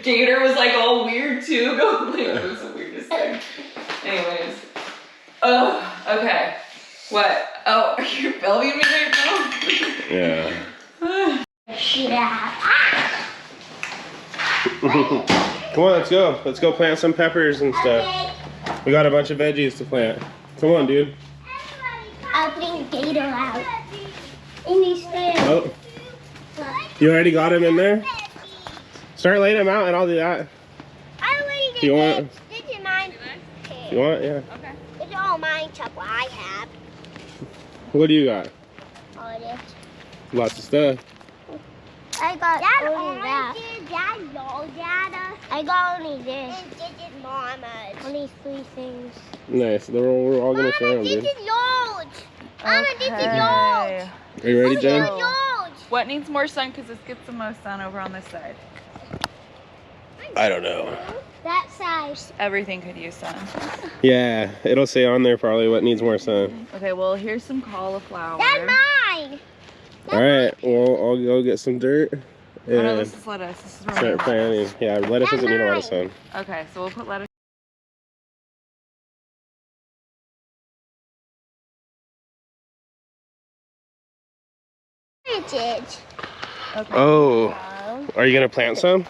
Gator was like all weird too. Like, it was the weirdest thing. Anyways. Oh, okay. What? Oh, are you filming me right now? Yeah. Come on, let's go. Let's go plant some peppers and stuff. We got a bunch of veggies to plant. Come on, dude. I'll bring Gator out. In these stairs. Oh. You already got him in there? Start laying him out and I'll do that. I already did You want? this. This is mine. You want? Yeah. Okay. This is all mine stuff I have. What do you got? All this. Lots of stuff. I got only that. I got only this. And this is Mama's. Only 3 things. Nice. We're all gonna share them, dude. This is yours. Mama, this is yours. Okay. Are you ready, Jen? This is yours. What needs more sun? Because this gets the most sun over on this side. I don't know. That size. Everything could use sun. Yeah, it'll say on there probably what needs more sun. Okay, well, here's some cauliflower. That's mine. All right, well, I'll go get some dirt Oh, no, and this is lettuce. This is start planting. Yeah, lettuce doesn't need a lot of sun. Okay, so we'll put lettuce. Okay. Okay. Oh, are you gonna plant some?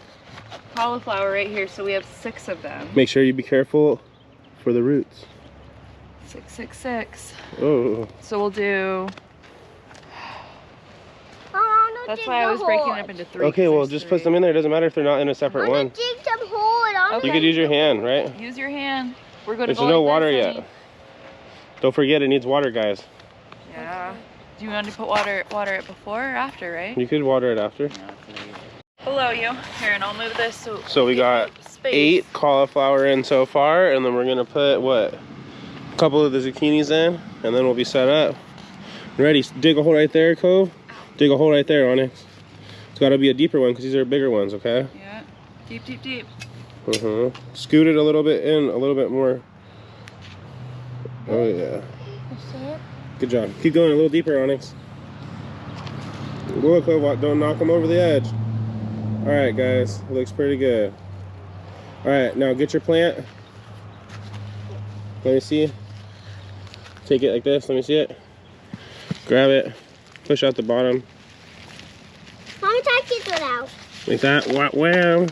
Cauliflower right here, so we have 6 of them. Make sure you be careful for the roots. 6, 6, 6. Oh, So we'll do. Oh, That's why I was breaking it up into 3. okay. Well, just put them in there. It doesn't matter if they're not in a separate one. dig some hole. Okay. You could use your hand, right? Use your hand. We're going to There's go no like water this, yet. honey. Don't forget, it needs water, guys. Yeah. Do you want to put water it before or after, right? You could water it after. Below you. Here, and I'll move this So we got space. 8 cauliflower in so far, and then we're gonna put what? A couple of the zucchinis in, and then we'll be set up. Ready? Dig a hole right there, Cove. Dig a hole right there, Onyx. It's got to be a deeper one because these are bigger ones, okay? Yeah. Deep, deep, deep. Scoot it a little bit in, a little bit more. Oh yeah. Good job. Keep going a little deeper, Onyx. Go, Cove. Don't knock them over the edge. All right, guys. It looks pretty good. All right, now get your plant. Let me see. Take it like this. Let me see it. Grab it. Push out the bottom. Mama, take it out. Like that. Wow.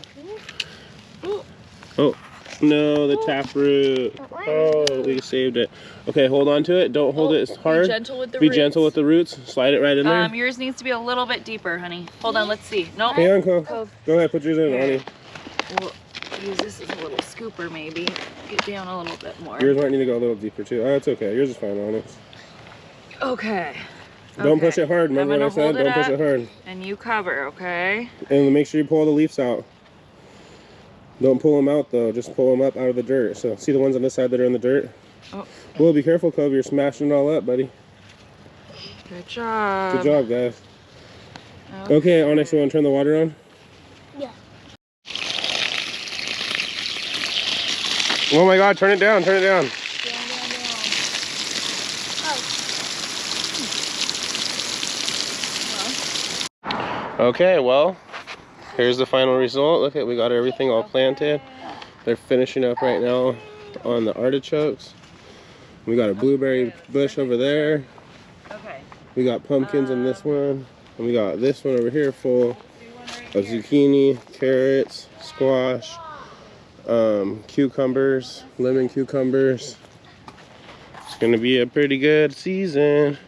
Oh, no, the taproot. Oh, we saved it. Okay, hold on to it. Don't hold it hard. Be gentle with the Be roots. gentle with the roots. Slide it right in there. Yours needs to be a little bit deeper, honey. Hold on, let's see. Nope. Hang on, Cove. Go ahead, put yours in, honey. We'll use this as a little scooper, maybe. Get down a little bit more. Yours might need to go a little deeper, too. Oh, it's okay. Yours is fine, Onyx. Okay. Don't push it hard. Remember what I said? Don't push it hard. And you cover, okay? And make sure you pull the leaves out. Don't pull them out, though. Just pull them up out of the dirt. So, see the ones on this side that are in the dirt? Oh. Well, be careful, Cove. You're smashing it all up, buddy. Good job. Good job, guys. Okay, Onyx, you want to turn the water on? Yeah. Oh my God, turn it down, turn it down. Okay, well, here's the final result. Look at, we got everything all planted. They're finishing up right now on the artichokes. We got a blueberry bush over there. Okay. We got pumpkins in this one. And we got this one over here full of zucchini, carrots, squash, cucumbers, lemon cucumbers. It's gonna be a pretty good season.